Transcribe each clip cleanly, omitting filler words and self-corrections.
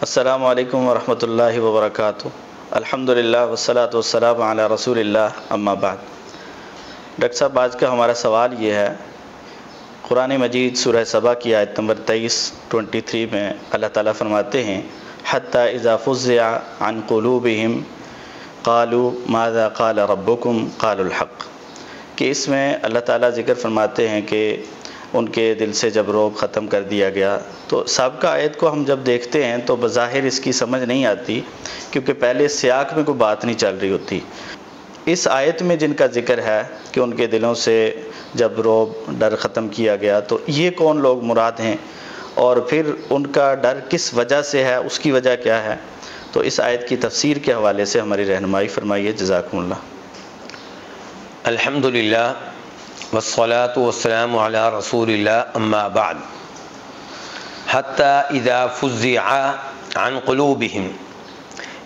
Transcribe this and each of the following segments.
السلام علیکم ورحمۃ اللہ وبرکاتہ۔ الحمدللہ والصلاۃ والسلام علی رسول اللہ، اما بعد۔ ڈاکٹر صاحب، آج کا ہمارا سوال یہ ہے، قرآن مجید سورہ سبا کی آیت نمبر 23 میں اللہ تعالیٰ فرماتے ہیں حتی اذا فزع عن قلوبہم قالوا ماذا قال ربکم قالوا الحق، کہ اس میں اللہ تعالیٰ ذکر فرماتے ہیں کہ ان کے دل سے جب رعب ختم کر دیا گیا، تو سابقہ آیت کو ہم جب دیکھتے ہیں تو بظاہر اس کی سمجھ نہیں آتی، کیونکہ پہلے سیاق میں کوئی بات نہیں چل رہی ہوتی۔ اس آیت میں جن کا ذکر ہے کہ ان کے دلوں سے جب رعب ڈر ختم کیا گیا، تو یہ کون لوگ مراد ہیں اور پھر ان کا ڈر کس وجہ سے ہے، اس کی وجہ کیا ہے؟ تو اس آیت کی تفسیر کے حوالے سے ہماری رہنمائی فرمائیے، جزاکم اللہ۔ الحمدللہ والصلاة والسلام علی رسول اللہ، اما بعد۔ حتی اذا فزع عن قلوبہم،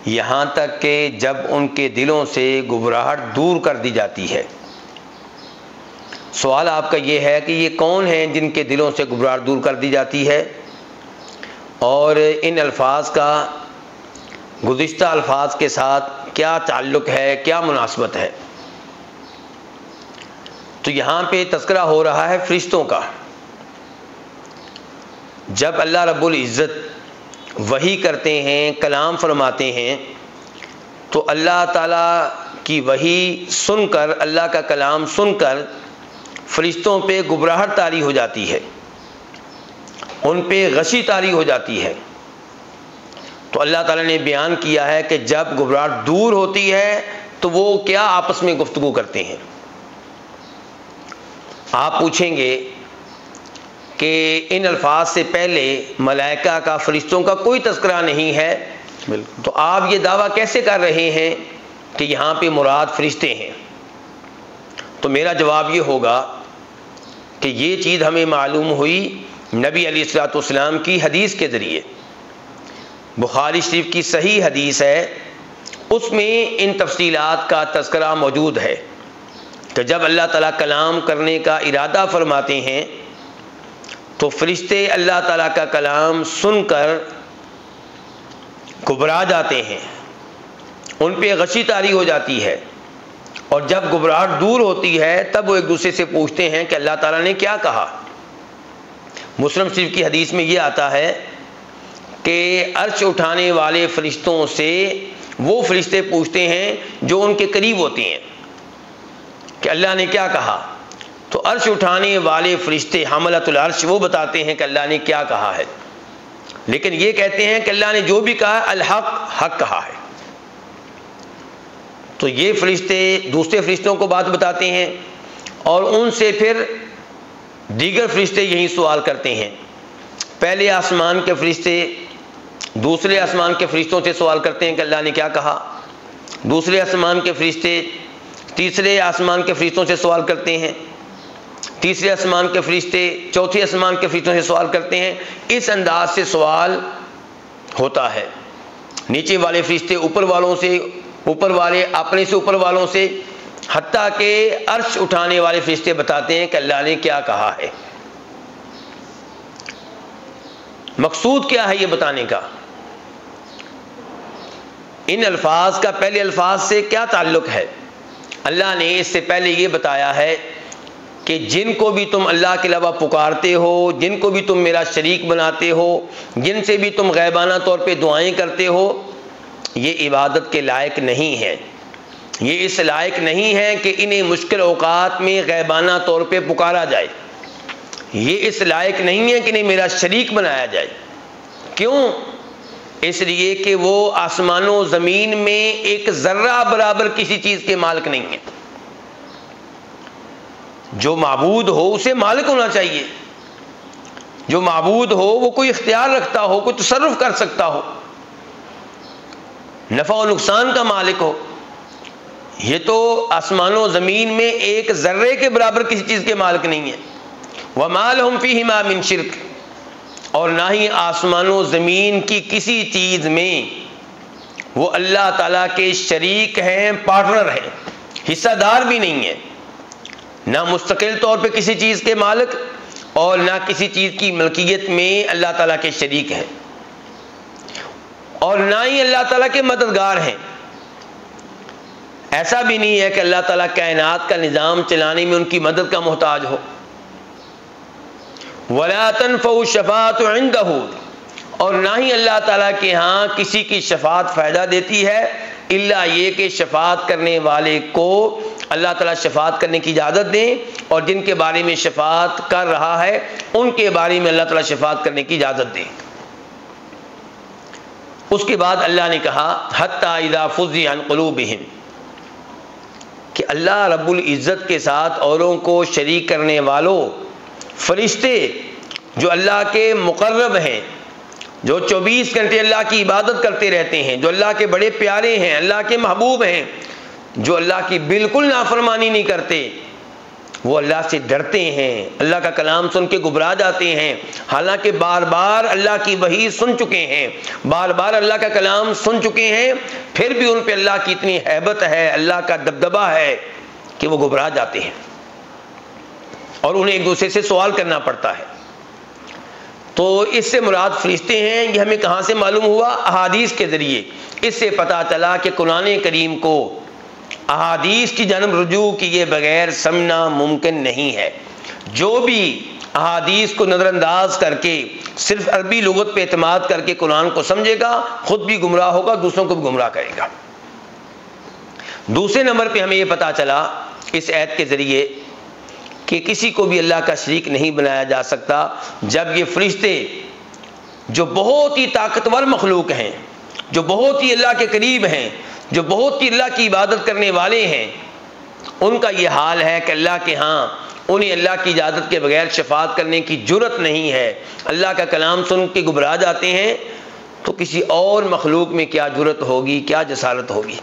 یہاں تک کہ جب ان کے دلوں سے گھبراہٹ دور کر دی جاتی ہے۔ سوال آپ کا یہ ہے کہ یہ کون ہیں جن کے دلوں سے گھبراہٹ دور کر دی جاتی ہے، اور ان الفاظ کا گزشتہ الفاظ کے ساتھ کیا تعلق ہے، کیا مناسبت ہے؟ تو یہاں پہ تذکرہ ہو رہا ہے فرشتوں کا۔ جب اللہ رب العزت وحی کرتے ہیں، کلام فرماتے ہیں، تو اللہ تعالیٰ کی وحی سن کر، اللہ کا کلام سن کر فرشتوں پہ گھبراہٹ طاری ہو جاتی ہے، ان پہ غشی طاری ہو جاتی ہے۔ تو اللہ تعالیٰ نے بیان کیا ہے کہ جب گھبراہٹ دور ہوتی ہے تو وہ کیا آپس میں گفتگو کرتے ہیں۔ آپ پوچھیں گے کہ ان الفاظ سے پہلے ملائکہ کا، فرشتوں کا کوئی تذکرہ نہیں ہے، تو آپ یہ دعویٰ کیسے کر رہے ہیں کہ یہاں پہ مراد فرشتے ہیں؟ تو میرا جواب یہ ہوگا کہ یہ چیز ہمیں معلوم ہوئی نبی علیہ الصلوۃ والسلام کی حدیث کے ذریعے۔ بخاری شریف کی صحیح حدیث ہے، اس میں ان تفصیلات کا تذکرہ موجود ہے کہ جب اللہ تعالیٰ کلام کرنے کا ارادہ فرماتے ہیں تو فرشتے اللہ تعالیٰ کا کلام سن کر گھبرا جاتے ہیں، ان پہ غشی طاری ہو جاتی ہے، اور جب گھبراہٹ دور ہوتی ہے تب وہ ایک دوسرے سے پوچھتے ہیں کہ اللہ تعالیٰ نے کیا کہا۔ مسلم شریف کی حدیث میں یہ آتا ہے کہ عرش اٹھانے والے فرشتوں سے وہ فرشتے پوچھتے ہیں جو ان کے قریب ہوتے ہیں کہ اللہ نے کیا کہا، تو عرش اٹھانے والے فرشتے حملۃ العرش وہ بتاتے ہیں کہ اللہ نے کیا کہا ہے، لیکن یہ کہتے ہیں کہ اللہ نے جو بھی کہا الحق، حق کہا ہے۔ تو یہ فرشتے دوسرے فرشتوں کو بات بتاتے ہیں، اور ان سے پھر دیگر فرشتے یہی سوال کرتے ہیں۔ پہلے آسمان کے فرشتے دوسرے آسمان کے فرشتوں سے سوال کرتے ہیں کہ اللہ نے کیا کہا، دوسرے آسمان کے فرشتے تیسرے آسمان کے فرشتوں سے سوال کرتے ہیں، تیسرے آسمان کے فرشتے چوتھے آسمان کے فرشتوں سے سوال کرتے ہیں۔ اس انداز سے سوال ہوتا ہے، نیچے والے فرشتے اوپر والوں سے، اوپر والے اپنے سے اوپر والوں سے، حتیٰ کہ عرش اٹھانے والے فرشتے بتاتے ہیں کہ اللہ نے کیا کہا ہے۔ مقصود کیا ہے یہ بتانے کا؟ ان الفاظ کا پہلے الفاظ سے کیا تعلق ہے؟ اللہ نے اس سے پہلے یہ بتایا ہے کہ جن کو بھی تم اللہ کے علاوہ پکارتے ہو، جن کو بھی تم میرا شریک بناتے ہو، جن سے بھی تم غیبانہ طور پہ دعائیں کرتے ہو، یہ عبادت کے لائق نہیں ہے، یہ اس لائق نہیں ہے کہ انہیں مشکل اوقات میں غیبانہ طور پہ پکارا جائے، یہ اس لائق نہیں ہے کہ انہیں میرا شریک بنایا جائے۔ کیوں؟ اس لیے کہ وہ آسمان و زمین میں ایک ذرہ برابر کسی چیز کے مالک نہیں ہیں۔ جو معبود ہو اسے مالک ہونا چاہیے، جو معبود ہو وہ کوئی اختیار رکھتا ہو، کوئی تصرف کر سکتا ہو، نفع و نقصان کا مالک ہو۔ یہ تو آسمان و زمین میں ایک ذرے کے برابر کسی چیز کے مالک نہیں ہے۔ وَمَا لَهُمْ فِيهِمَا مِنْ شِرْكٍ، اور نہ ہی آسمان و زمین کی کسی چیز میں وہ اللہ تعالیٰ کے شریک ہیں، پارٹنر ہیں، حصہ دار بھی نہیں ہیں، نہ مستقل طور پہ کسی چیز کے مالک اور نہ کسی چیز کی ملکیت میں اللہ تعالیٰ کے شریک ہیں۔ اور نہ ہی اللہ تعالیٰ کے مددگار ہیں۔ ایسا بھی نہیں ہے کہ اللہ تعالیٰ کائنات کا نظام چلانے میں ان کی مدد کا محتاج ہو۔ وَلَا تَنْفَعُ الشَّفَاعَةُ عِنْدَهُ، اور نہ ہی اللہ تعالیٰ کے ہاں کسی کی شفاعت فائدہ دیتی ہے، الا یہ کہ شفاعت کرنے والے کو اللہ تعالیٰ شفاعت کرنے کی اجازت دیں، اور جن کے بارے میں شفاعت کر رہا ہے ان کے بارے میں اللہ تعالیٰ شفاعت کرنے کی اجازت دیں۔ اس کے بعد اللہ نے کہا حَتَّى إِذَا فُزِّعَ عَنْ قُلُوبِهِمْ، کہ اللہ رب العزت کے ساتھ اوروں کو شریک کرنے والوں، فرشتے جو اللہ کے مقرب ہیں، جو 24 گھنٹے اللہ کی عبادت کرتے رہتے ہیں، جو اللہ کے بڑے پیارے ہیں، اللہ کے محبوب ہیں، جو اللہ کی بالکل نافرمانی نہیں کرتے، وہ اللہ سے ڈرتے ہیں، اللہ کا کلام سن کے گھبرا جاتے ہیں، حالانکہ بار بار اللہ کی وحی سن چکے ہیں، بار بار اللہ کا کلام سن چکے ہیں، پھر بھی ان پہ اللہ کی اتنی ہیبت ہے، اللہ کا دبدبہ ہے کہ وہ گھبرا جاتے ہیں اور انہیں ایک دوسرے سے سوال کرنا پڑتا ہے۔ تو اس سے مراد فرشتے ہیں، یہ ہمیں کہاں سے معلوم ہوا؟ احادیث کے ذریعے۔ اس سے پتہ چلا کہ قرآن کریم کو احادیث کی جانب رجوع کیے بغیر سمجھنا ممکن نہیں ہے۔ جو بھی احادیث کو نظر انداز کر کے صرف عربی لغت پہ اعتماد کر کے قرآن کو سمجھے گا، خود بھی گمراہ ہوگا، دوسروں کو بھی گمراہ کرے گا۔ دوسرے نمبر پہ ہمیں یہ پتہ چلا اس آیت کے ذریعے کہ کسی کو بھی اللہ کا شریک نہیں بنایا جا سکتا، جب یہ فرشتے جو بہت ہی طاقتور مخلوق ہیں، جو بہت ہی اللہ کے قریب ہیں، جو بہت ہی اللہ کی عبادت کرنے والے ہیں، ان کا یہ حال ہے کہ اللہ کے ہاں انہیں اللہ کی اجازت کے بغیر شفاعت کرنے کی جرت نہیں ہے، اللہ کا کلام سن کے گھبرا جاتے ہیں، تو کسی اور مخلوق میں کیا جرت ہوگی، کیا جسارت ہوگی؟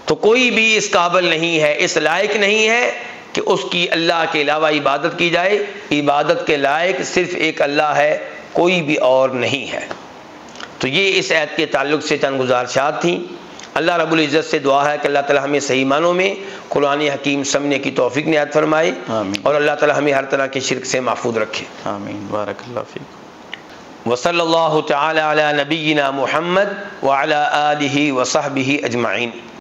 تو کوئی بھی اس قابل نہیں ہے، اس لائق نہیں ہے کہ اس کی اللہ کے علاوہ عبادت کی جائے۔ عبادت کے لائق صرف ایک اللہ ہے، کوئی بھی اور نہیں ہے۔ تو یہ اس آیت کے تعلق سے چند گزارشات تھیں۔ اللہ رب العزت سے دعا ہے کہ اللہ تعالی ہمیں صحیح معنوں میں قرآن حکیم سمجھنے کی توفیق عنایت فرمائے، آمین۔ اور اللہ تعالی ہمیں ہر طرح کے شرک سے محفوظ رکھے۔ آمین، بارک اللہ فیک۔ وصلی اللہ تعالی علی نبینا محمد وعلی آلہ وصحبہ اجمعین۔